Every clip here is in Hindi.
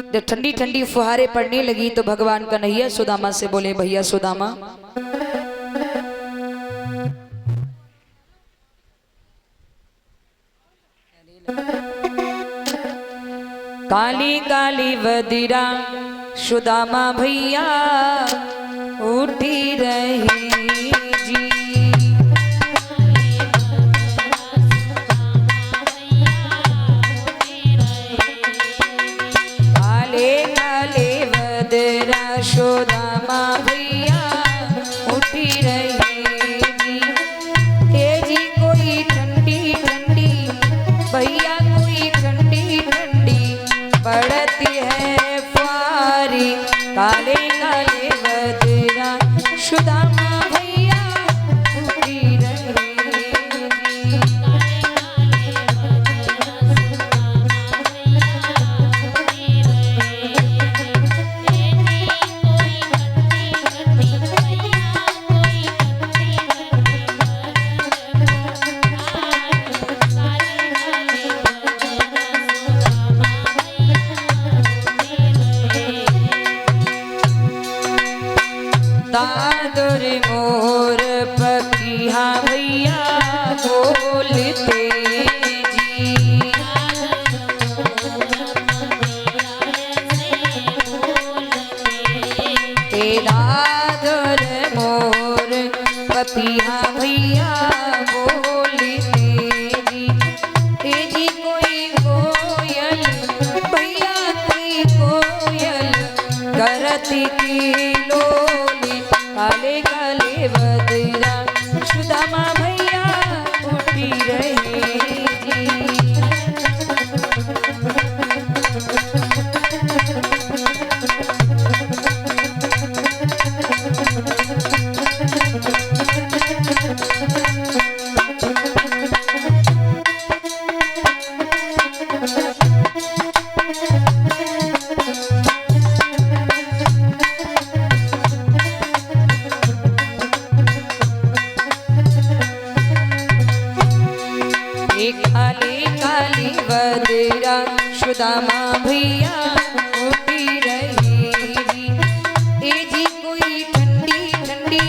जब ठंडी ठंडी फुहारे पड़ने लगी तो भगवान कन्हैया सुदामा से बोले, भैया सुदामा, काली काली वदिरा सुदामा भैया उठी रही जी। काले काले वदिरा सुदामा भैया उठी रही जी। तेजी कोई ठंडी ठंडी भैया कोई ठंडी ठंडी पड़ती है फुहारी। काले काले वदिरा सुदामा भैया उठी रही जी। दादुर मोर पपिया भैया बोलते जी। दादुर मोर पपिया भैया बोलते जी। तेजी कोई कोयल भैया कोई कोयल करती की लोली। काले काले वदिरा सुदामा भैया उठी रही जी। काली काली वदिरा सुदामा भैया उठी रही जी। तेजी कोई ठंडी ठंडी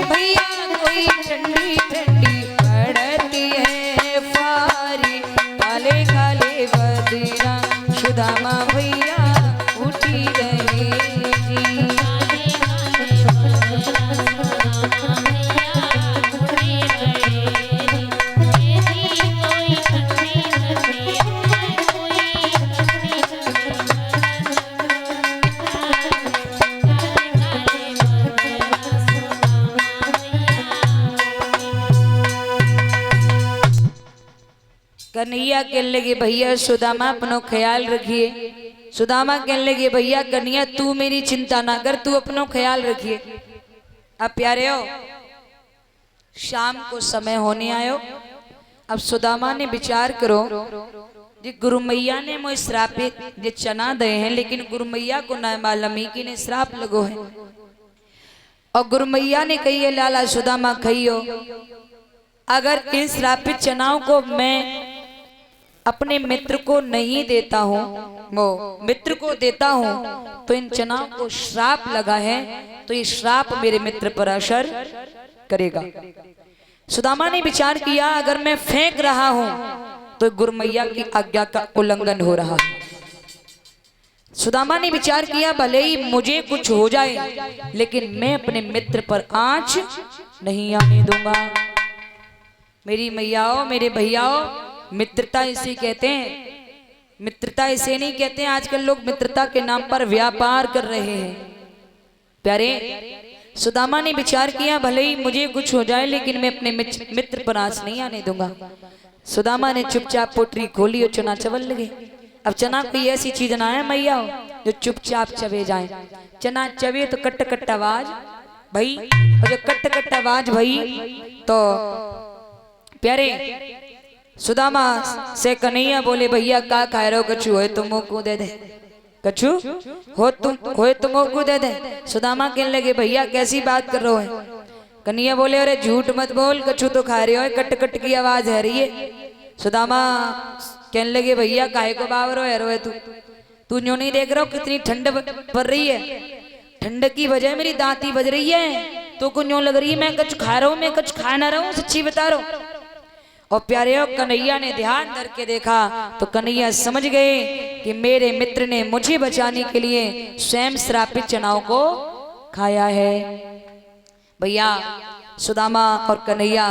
भैया कोई ठंडी ठंडी पड़ती है फुहारी। काले काले वदिरा सुदामा भैया उठी रही जी। कन्हैया कहने लगे, भैया सुदामा अपनो ख्याल रखिए। सुदामा कहने लगे, भैया कन्हैया तू मेरी चिंता ना कर, तू अपनो ख्याल रखिए। अब प्यारे हो, शाम को समय होने आयो। अब सुदामा ने विचार करो जी, गुरु मैया ने मोए श्रापित जे चना दे हैं, लेकिन गुरु मैया को न मालूम ही कि ने श्राप लगो है। और गुरु मैया ने कही है, लाला सुदामा खाइयो, अगर इन श्रापित चनाओं को मैं अपने मित्र को नहीं देता हूँ, वो मित्र को देता हूँ, तो इन चनाओं को श्राप लगा है, तो ये श्राप मेरे मित्र पर असर करेगा। सुदामा ने विचार किया, अगर मैं फेंक रहा हूँ तो गुरु मैया की आज्ञा का उल्लंघन हो रहा है। सुदामा ने विचार किया, भले ही मुझे कुछ हो जाए, लेकिन मैं अपने मित्र पर आंच नहीं आने दूंगा। मेरी मैयाओं, मेरे भैयाओं, मित्रता इसे कहते हैं। मित्रता इसे नहीं कहते हैं, आजकल लोग मित्रता के नाम पर व्यापार कर रहे हैं। प्यारे, सुदामा ने विचार किया, भले ही मुझे कुछ हो जाए, लेकिन मैं अपने मित्र पर आंच नहीं आने दूंगा। सुदामा ने चुपचाप पोटरी खोली और चना चबल लगे। अब चना कोई ऐसी चीज ना है मैया जो चुपचाप चबे जाए। चना चबे तो कट कट आवाज भाई, और जो कट कट आवाज भाई तो प्यारे सुदामा से कन्हैया बोले, भैया का खा रहे हो? कछु हो तो मुंह को दे दे, कछु हो तो मुंह को दे दे। सुदामा कहने लगे, भैया कैसी बात कर रहे हो? कन्हैया बोले, अरे झूठ मत बोल, कछु तो खा रहे हो, कट कट की आवाज है रही है। सुदामा कहने लगे, भैया काहे को बावरो है रोए, तू न्यों नहीं देख रहा हो कितनी ठंड पड़ रही है, ठंड की वजह मेरी दांती बज रही है, तो को न्यों लग रही है मैं कुछ खा रहा हूं, मैं कुछ खा ना रहा हूं, सच्ची बता रहा हूं। और प्यारे कन्हैया ने ध्यान करके देखा तो कन्हैया समझ गए कि मेरे मित्र ने मुझे बचाने के लिए स्वयं श्रापित चनाओं को खाया है। भैया सुदामा और कन्हैया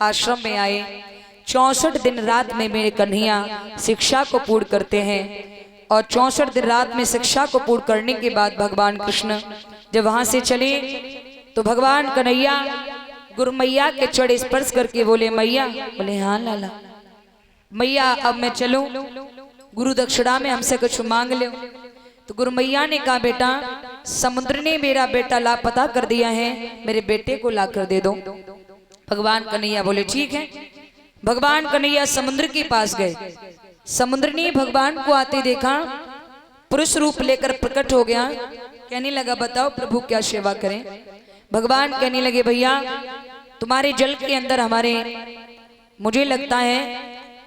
आश्रम में आए। 64 दिन रात में मेरे कन्हैया शिक्षा को पूर्ण करते हैं और 64 दिन रात में शिक्षा को पूर्ण करने के बाद भगवान कृष्ण जब वहां से चले तो भगवान कन्हैया गुरु मैया के चढ़ स्पर्श करके बोले मैया, बोले हाँ लाला। मैया अब मैं चलूं, गुरु दक्षिणा में हमसे कुछ मांग लो। तो गुरु मैया ने कहा बेटा समुद्र ने मेरा बेटा लापता कर दिया है, मेरे बेटे को ला कर दे दो। भगवान कन्हैया बोले ठीक है। भगवान कन्हैया समुद्र के पास गए। समुद्र ने भगवान को आते देखा, पुरुष रूप लेकर प्रकट हो गया। कहने लगा बताओ प्रभु क्या सेवा करें। भगवान कहने लगे भैया तुम्हारे जल के अंदर मुझे लगता है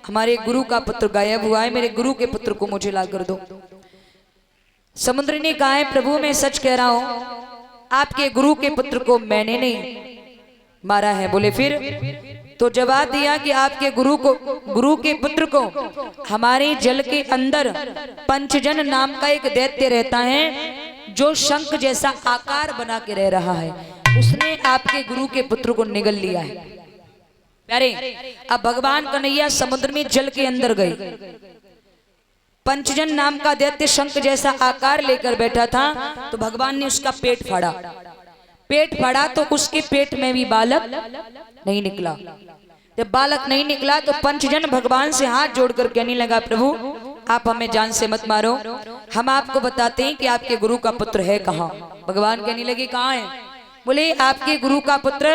हमारे गुरु का पुत्र गायब हुआ है, मेरे गुरु के पुत्र को मुझे ला कर दो। समुद्र ने कहा है प्रभु मैं सच कह रहा हूं, आपके गुरु के पुत्र को मैंने नहीं मारा है। बोले फिर? तो जवाब दिया कि आपके गुरु के पुत्र को हमारे जल के अंदर पंचजन नाम का एक दैत्य रहता है जो शंख जैसा आकार बना के रह रहा है, उसने आपके गुरु के पुत्र को निगल लिया है। प्यारे अब भगवान कन्हैया समुद्र में जल के अंदर गए। पंचजन नाम का दैत्य शंख जैसा आकार लेकर बैठा था तो भगवान ने उसका पेट फाड़ा। पेट फाड़ा तो उसके पेट में भी बालक नहीं निकला। जब बालक नहीं निकला तो पंचजन भगवान से हाथ जोड़कर कहने लगा प्रभु आप हमें जान से मत मारो, हम आपको बताते हैं कि आपके गुरु का पुत्र है कहाँ। भगवान कहने लगे कहाँ है? बोले आपके गुरु का पुत्र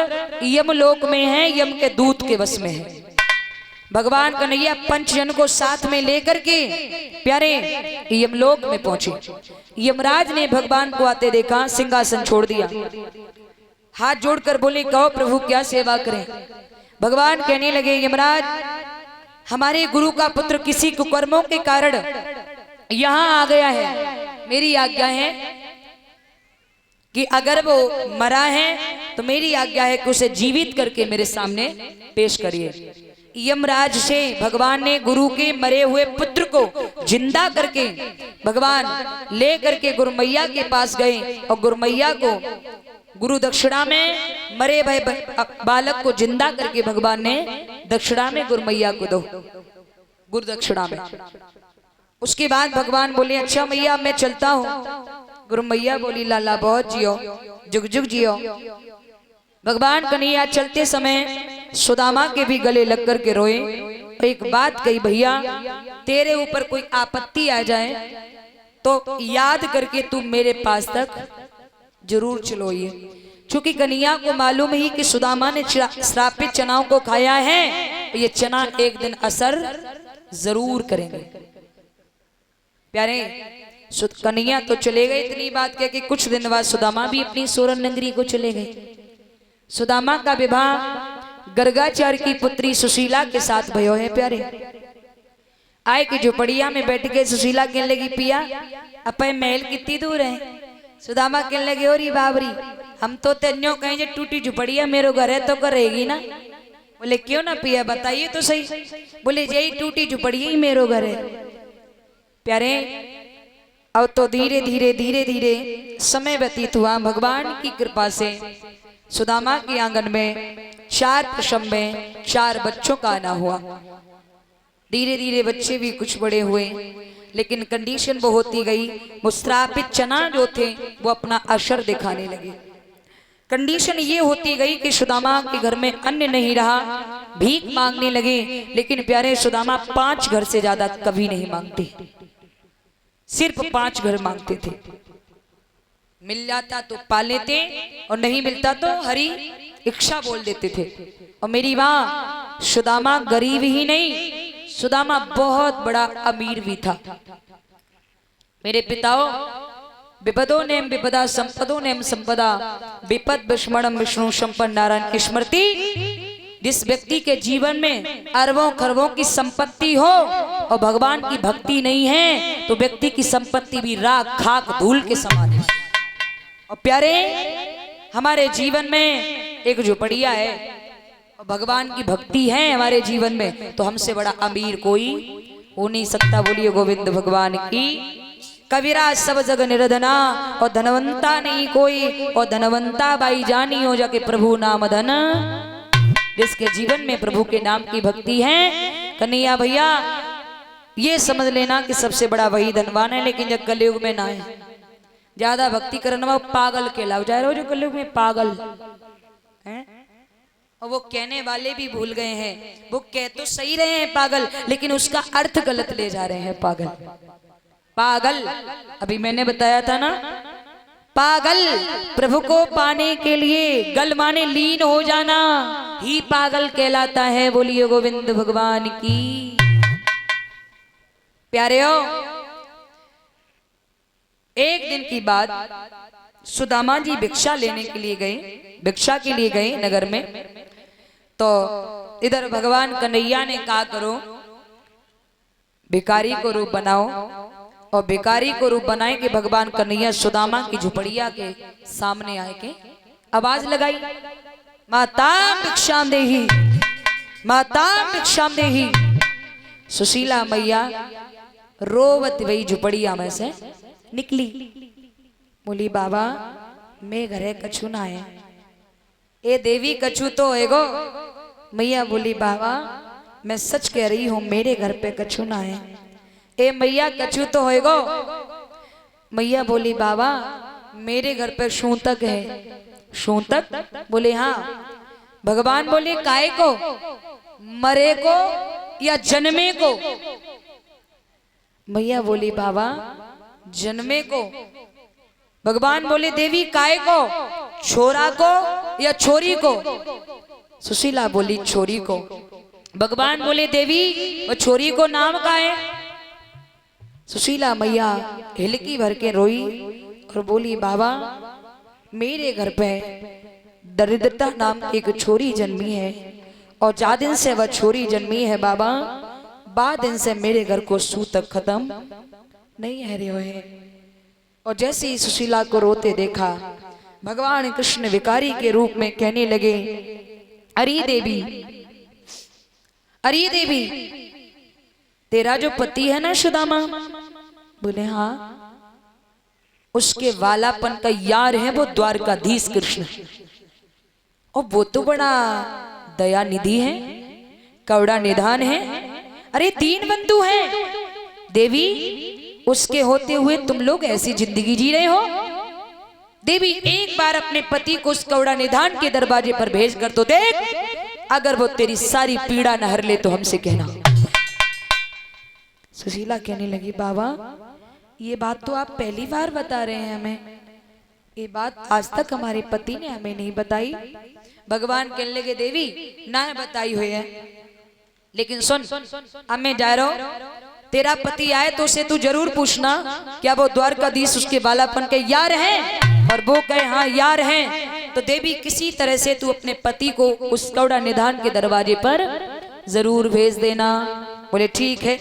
यमलोक में है, यम के दूत के वश में है। भगवान कन्हैया पंचजन को साथ में लेकर के प्यारे यमलोक में पहुंचे। यमराज ने भगवान को आते देखा, सिंहासन छोड़ दिया, हाथ जोड़कर बोले कहो प्रभु क्या सेवा करें। भगवान कहने लगे यमराज हमारे गुरु का पुत्र किसी कुकर्मों के कारण यहाँ आ गया है, मेरी आज्ञा है कि अगर वो मरा है तो मेरी आज्ञा है कि उसे जीवित करके मेरे सामने पेश करिए। यमराज से भगवान ने गुरु के मरे हुए पुत्र को जिंदा करके भगवान ले करके गुरु मैया के पास गए और गुरु मैया को गुरु दक्षिणा में मरे भय बालक को जिंदा करके भगवान ने दक्षिणा में गुरु मैया को दो, गुरु दक्षिणा में। उसके बाद भगवान बोले अच्छा मैया मैं चलता हूँ। गुरु मैया बोली लाला बहुत जियो, जुग जुग जियो। भगवान कन्हैया चलते समय सुदामा के भी गले लग कर के रोए। एक बात कही भैया तेरे ऊपर कोई आपत्ति आ जाए तो याद करके तू मेरे पास तक जरूर चलोइए, क्योंकि कन्हैया को मालूम ही कि सुदामा ने श्रापित चनाओं को खाया है, ये चना एक दिन असर जरूर करेंगे। प्यारे कन्हैया तो चले गए, इतनी बात कह के कुछ दिन बाद सुदामा भी अपनी सोरन नगरी को चले गए। सुदामा का विवाह गर्गाचार्य की पुत्री सुशीला के साथ भयो है। प्यारे आए कि झोपड़िया में बैठ के सुशीला कहने लगी पिया अपने महल कितनी दूर है। सुदामा कहने लगे और बाबरी हम तो तेन्यो कहें जो टूटी झुपड़िया मेरो घर है तो करेगी ना। बोले क्यों ना पिया बताइए तो सही। बोले यही टूटी झुपड़िया ही मेरो घर है। प्यारे अब तो धीरे धीरे धीरे धीरे समय व्यतीत हुआ। भगवान की कृपा से सुदामा के आंगन में 4 प्रसव में 4 बच्चों का आना हुआ। धीरे धीरे बच्चे भी कुछ बड़े हुए, लेकिन कंडीशन वो होती गई, वो श्रापित चना जो थे वो अपना असर दिखाने लगे। कंडीशन ये होती गई कि सुदामा के घर में अन्न नहीं रहा, भीख मांगने लगे। लेकिन प्यारे सुदामा 5 घर से ज्यादा कभी नहीं मांगते, सिर्फ 5 घर मांगते थे। मिल जाता तो पा लेते और नहीं मिलता तो हरी इच्छा बोल देते थे। और मेरी मां सुदामा गरीब ही नहीं, सुदामा बहुत बड़ा अमीर भी था। मेरे पिताओं विपदो नेम विपदा संपदो नेम संपदा विपद विस्मरणम विष्णु संपन्न नारायण की स्मृति। जिस व्यक्ति के जीवन में अरबों खरबों की संपत्ति हो और भगवान की भक्ति नहीं है तो व्यक्ति की संपत्ति भी राख खाक धूल के समान है। और प्यारे, हमारे जीवन में एक झोपड़िया है और भगवान की भक्ति है हमारे जीवन में, तो हमसे बड़ा अमीर कोई हो नहीं सकता। बोलिए गोविंद भगवान की। कविराज सब जग निर्धना और धनवंता नहीं कोई, और धनवंता बाई जानी हो जाके प्रभु नाम धन। जिसके जीवन में प्रभु के नाम की भक्ति है, कन्हैया भैया ये समझ लेना कि सबसे बड़ा वही धनवान है। लेकिन जब कलयुग में ना है, ज्यादा भक्ति करना वो पागल कहलाओ जा रहे हो, जो कलयुग में पागल है। और वो कहने वाले भी भूल गए हैं, वो कह तो सही रहे हैं पागल, लेकिन उसका अर्थ गलत ले जा रहे हैं। पागल पागल अभी मैंने बताया था ना, पागल प्रभु को पाने के लिए गल माने लीन हो जाना ही पागल कहलाता है। बोलिए गोविंद भगवान की। प्यारे हो, एक दिन की बात, सुदामा जी भिक्षा लेने के लिए गए, भिक्षा के लिए गए नगर में। तो इधर भगवान कन्हैया ने कहा करो भिखारी को रूप बनाओ, और भिखारी को रूप बनाए कि भगवान कन्हैया सुदामा की झुपड़िया के सामने आए के आवाज लगाई, माता भिक्षाम देही, माता भिक्षाम देही। सुशीला मैया रोवत वही झुपड़िया में से निकली, बोली बाबा मैं घरे कछु ना है, ए देवी कछु तो है गो। मैया बोली बाबा मैं सच कह रही हूं, मेरे घर पे कछु ना है। ए मैया कछु तो है गो। मैया बोली बाबा मेरे घर पे शूतक है। शूतक? बोले हाँ। भगवान बोले काय को, मरे को या जन्मे को? मैया बोली बाबा जन्मे को। भगवान बोले देवी काय को, छोरा को या छोरी को? सुशीला बोली छोरी को। भगवान बोले देवी वो छोरी को नाम का है? सुशीला मैया हिलकी भर के रोई और बोली बाबा मेरे घर पे दरिद्रता नाम की एक छोरी जन्मी है, और जा दिन से वह छोरी जन्मी है बाबा, बाद दिन से मेरे घर को सूतक खत्म नहीं है रहे है। और जैसे ही सुशीला को रोते देखा, भगवान कृष्ण विकारी के रूप में कहने लगे, अरे देवी, अरे देवी तेरा जो पति है ना सुदामा? बोले हाँ। उसके वालापन का यार है वो द्वारकाधीश कृष्ण, और वो तो बड़ा दया निधि है, कौड़ा निधान है। अरे तीन बंधु हैं देवी, उसके होते हुए तुम लोग ऐसी जिंदगी जी रहे हो। देवी एक बार अपने पति को उस कौड़ा निधान के दरवाजे पर भेज कर तो देख, अगर वो तेरी सारी पीड़ा न हर ले तो हमसे कहना। सुशीला कहने लगी बाबा ये बात तो आप पहली बार बता रहे हैं हमें, ये बात आज तक हमारे पति ने हमें नहीं बताई। भगवान कहने लगे देवी ना बताई हुई है, लेकिन सुन अब मैं जा रहा हूं, तेरा पति आए तो उसे तू जरूर पूछना क्या वो द्वारकाधीश उसके बालापन के यार हैं, और वो कहे हाँ यार हैं, तो देवी किसी तरह से तू अपने पति को उस कौड़ा निधान के दरवाजे पर जरूर भेज देना। बोले ठीक है।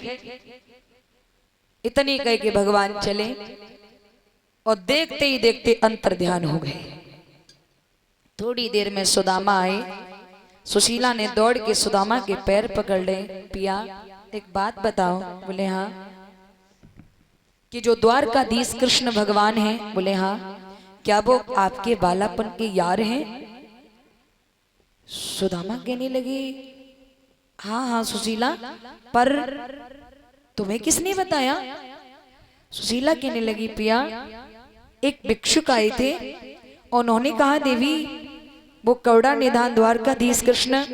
इतनी कह के भगवान चले, और देखते ही देखते अंतर ध्यान हो गए। थोड़ी देर में सुदामा आए, सुशीला ने दौड़ के सुदामा के पैर पकड़ ले, पिया एक बात बताओ? बोले हाँ। कि जो द्वारकाधीश कृष्ण भगवान हैं? बोले हाँ। क्या वो आपके बालापन के यार हैं? सुदामा कहने लगी हाँ हाँ सुशीला, पर तुम्हें किसने बताया? सुशीला कहने लगी पिया एक भिक्षुक आए थे, उन्होंने कहा देवी वो कौड़ा निधान द्वारकाधीश कृष्ण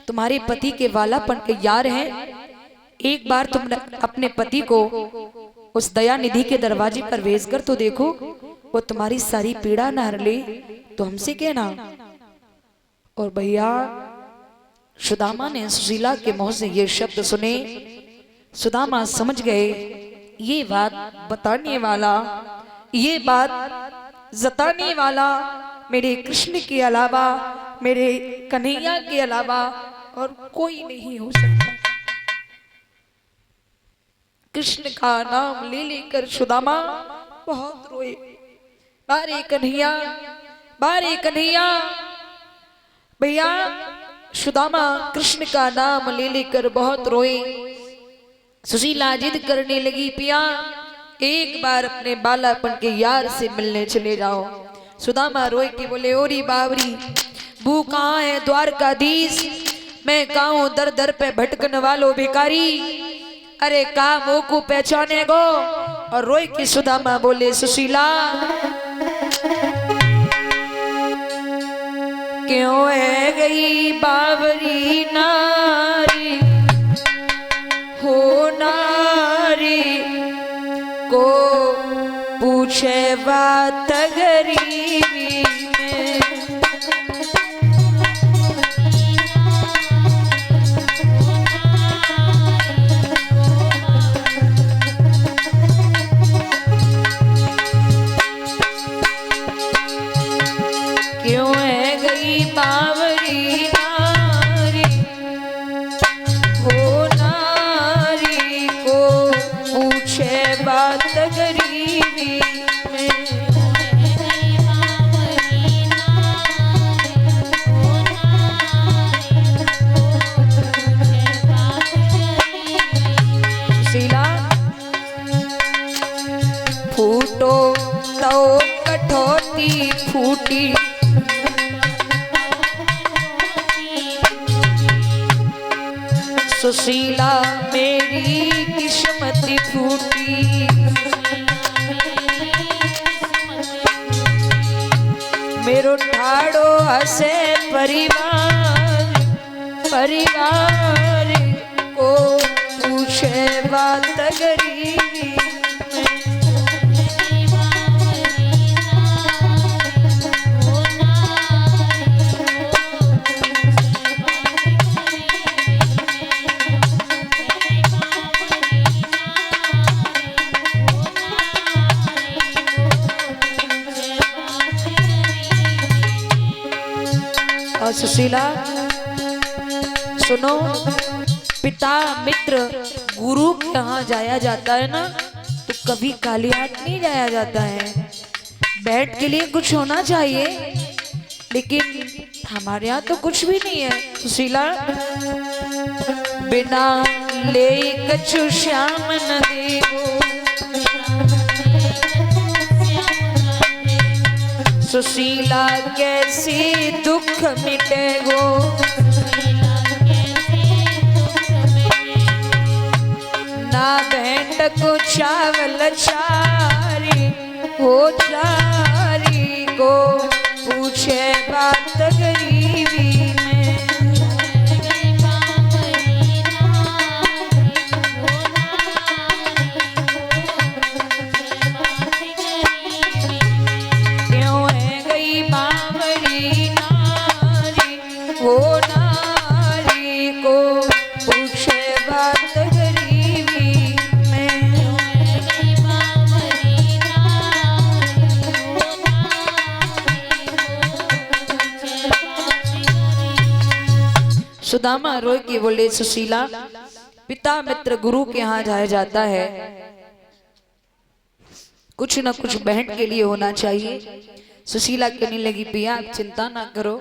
तुम्हारे पति के वालापन के यार हैं, एक बार तुम अपने पति को उस दया निधि के दरवाजे पर भेज कर तो देखो, वो तुम्हारी सारी पीड़ा न हर ले तो हमसे कहना। और भैया सुदामा ने सुशीला के मुंह से ये शब्द सुने, सुदामा समझ गए ये बात बताने वाला, ये बात जताने वाला मेरे कृष्ण के अलावा, मेरे कन्हैया के अलावा और कोई नहीं हो सकता। कृष्ण का नाम ले लेकर सुदामा बहुत रोए। बारे कन्हैया, बारे कन्हैया। भैया सुदामा कृष्ण का नाम ले लेकर बहुत रोए। सुशीला जिद करने लगी, पिया एक बार अपने बालापन के यार से मिलने चले जाओ। सुदामा रोए के बोले, ओरी बावरी, बू कहाँ है द्वारकाधीश, मैं कहाँ हूं दर दर पे भटकन वालों भिखारी, अरे का मुंह को पहचाने गो। और रोए की सुदामा बोले, सुशीला क्यों है गई बावरी नारी, हो नारी को पूछे बात गरीबी में। क्यों है गई बावरी नारी, हो नारी को पूछे बात गरीबी में। शीला फूटो तो कठौती फूटी, सुशीला मेरी किस्मत फूटी। मेरो ठाड़ो हसे परिवार, परिवार को पूछे बात गरीबी। सुशीला सुनो, पिता मित्र गुरु के यहाँ जाया जाता है ना, तो कभी खाली हाथ नहीं जाया जाता है। बैठ के लिए कुछ होना चाहिए, लेकिन हमारे यहाँ तो कुछ भी नहीं है। सुशीला बिना ले कछु श्याम न देवो, सुशीला कैसी दुख मिटेगो, ना भेंट को चावल चारी, हो चारी को पूछे बात गरीबी में। हो नारी को पूछे बात गरीबी में। सुदामा रोए के बोले, सुशीला पिता मित्र गुरु के यहाँ जाया जाता है, कुछ न कुछ बहन के लिए होना चाहिए। सुशीला कहने लगी, पिया आप चिंता ना करो,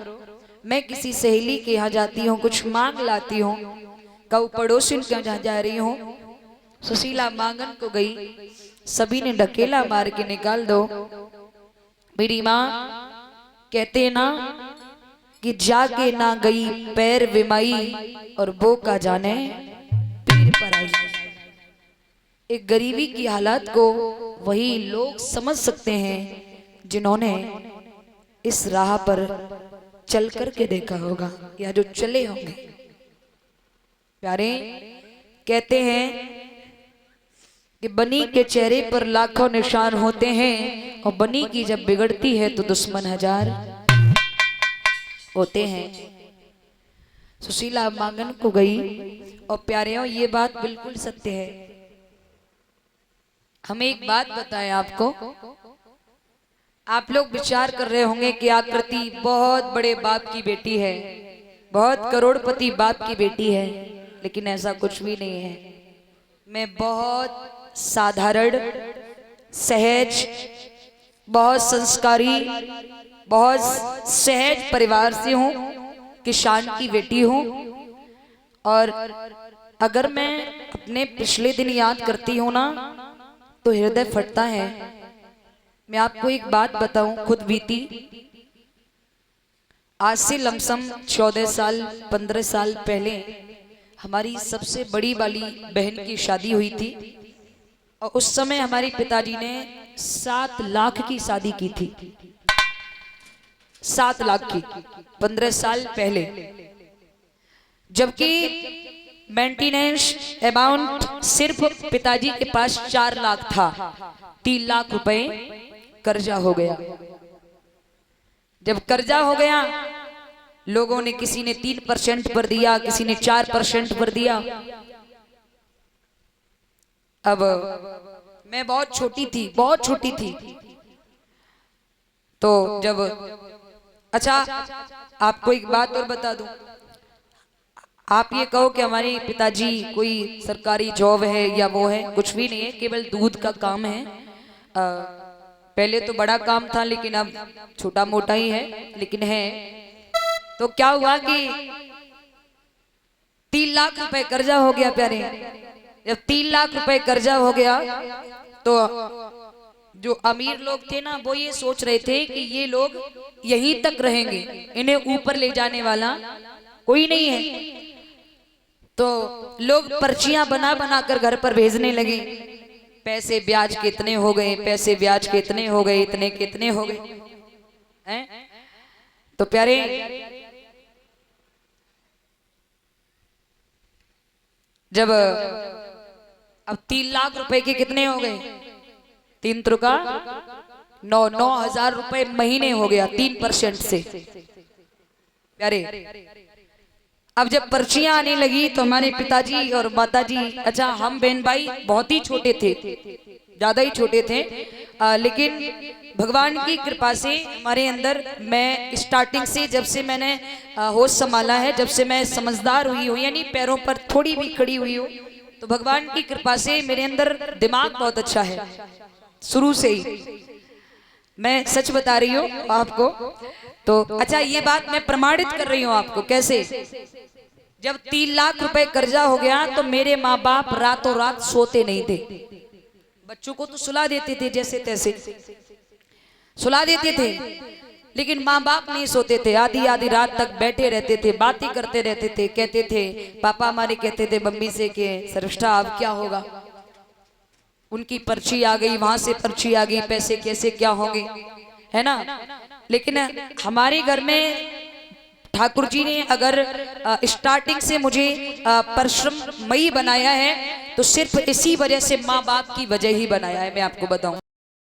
मैं किसी सहेली के यहाँ जाती हूँ, कुछ मांग लाती हूँ। कऊ पड़ोसिन के यहाँ जा रही हूँ। सुशीला मांगन को गई, सभी ने ढकेला मार के निकाल दो। मेरी माँ कहते ना कि जाके ना गई पैर विमाई, और वो का जाने पीर पर आई। एक गरीबी की हालत को वही लोग समझ सकते हैं जिन्होंने इस राह पर चल करके देखा होगा या जो चले होंगे। प्यारे कहते हैं कि बनी के चेहरे पर लाखों निशान होते हैं, और बनी की जब बिगड़ती है तो दुश्मन हजार होते हैं। सुशीला मांगन को गई, और प्यारे ये बात बिल्कुल सत्य है। हमें एक बात बताएं आपको, आप लोग विचार कर रहे होंगे कि आकृति बहुत बड़े बाप की बेटी है, बहुत करोड़पति बाप की बेटी है, लेकिन ऐसा कुछ भी नहीं है। मैं बहुत साधारण, सहज, बहुत संस्कारी, बहुत सहज परिवार से हूँ, किसान की बेटी हूँ। और अगर मैं अपने पिछले दिन याद करती हूँ ना तो हृदय फटता है। मैं आपको एक बात बताऊं, खुद बीती। आज से लमसम 14 साल 15 साल पहले हमारी सबसे बड़ी वाली बहन की शादी हुई थी और उस समय हमारे पिताजी ने 7 लाख की शादी की थी। 7 लाख की 15 साल पहले, जबकि मेंटेनेंस अमाउंट सिर्फ पिताजी के पास 4 लाख था। 3 लाख रुपए कर्जा हो गया। जब कर्जा हो गया, लोगों ने, किसी ने 3% पर दिया, किसी ने 4% पर दिया। अब मैं बहुत छोटी थी, बहुत छोटी थी। तो जब, अच्छा आपको एक बात और बता दूं, आप ये कहो कि हमारे पिताजी कोई सरकारी जॉब है या वो है, कुछ भी नहीं है, केवल दूध का काम है। पहले तो बड़ा काम था लेकिन अब छोटा मोटा ही है, लेकिन है। तो क्या हुआ कि 3 लाख रुपए कर्जा हो गया प्यारे। जब 3 लाख रुपए कर्जा हो गया तो जो अमीर लोग थे ना, वो ये सोच रहे थे कि ये लोग यहीं तक रहेंगे, इन्हें ऊपर ले जाने वाला कोई नहीं है। तो लोग पर्चियां बना बना कर घर पर भेजने लगे, पैसे ब्याज के इतने हो गए, पैसे ब्याज के इतने हो गए, इतने के इतने हो गए हैं। तो प्यारे, जब अब 3 लाख रुपए के कितने हो गए, 3 त्रिका 9,000 रुपए महीने हो गया 3% से प्यारे। अब जब पर्चियां आने लगी तो हमारे पिताजी और माताजी, अच्छा हम बहन भाई बहुत ही छोटे थे, ज्यादा ही छोटे थे, लेकिन भगवान की कृपा से हमारे अंदर, मैं स्टार्टिंग से, जब से मैंने होश संभाला है, जब से मैं समझदार हुई हूँ, यानी पैरों पर थोड़ी भी खड़ी हुई हूँ, तो भगवान की कृपा से मेरे अंदर दिमाग बहुत अच्छा है शुरू से ही। मैं सच बता रही हूँ आपको। तो अच्छा, ये बात मैं प्रमाणित कर रही हूँ आपको। कैसे? जब 3 लाख रुपए कर्जा हो गया तो मेरे माँ बाप रातों रात सोते नहीं थे। बच्चों को तो सुला देते थे, जैसे तैसे सुला देते थे, लेकिन माँ बाप नहीं सोते थे। आधी आधी रात तक बैठे रहते थे, बातें करते रहते थे। कहते थे, पापा हमारे कहते थे मम्मी से कि सर्वष्ठा अब क्या होगा। उनकी पर्ची आ गई, वहां से पर्ची आ गई, पैसे कैसे क्या होंगे, है ना। लेकिन हमारे घर में ठाकुर जी ने अगर स्टार्टिंग से मुझे परिश्रममयी बनाया है तो सिर्फ इसी वजह से, माँ बाप की वजह ही बनाया है। मैं आपको बताऊं,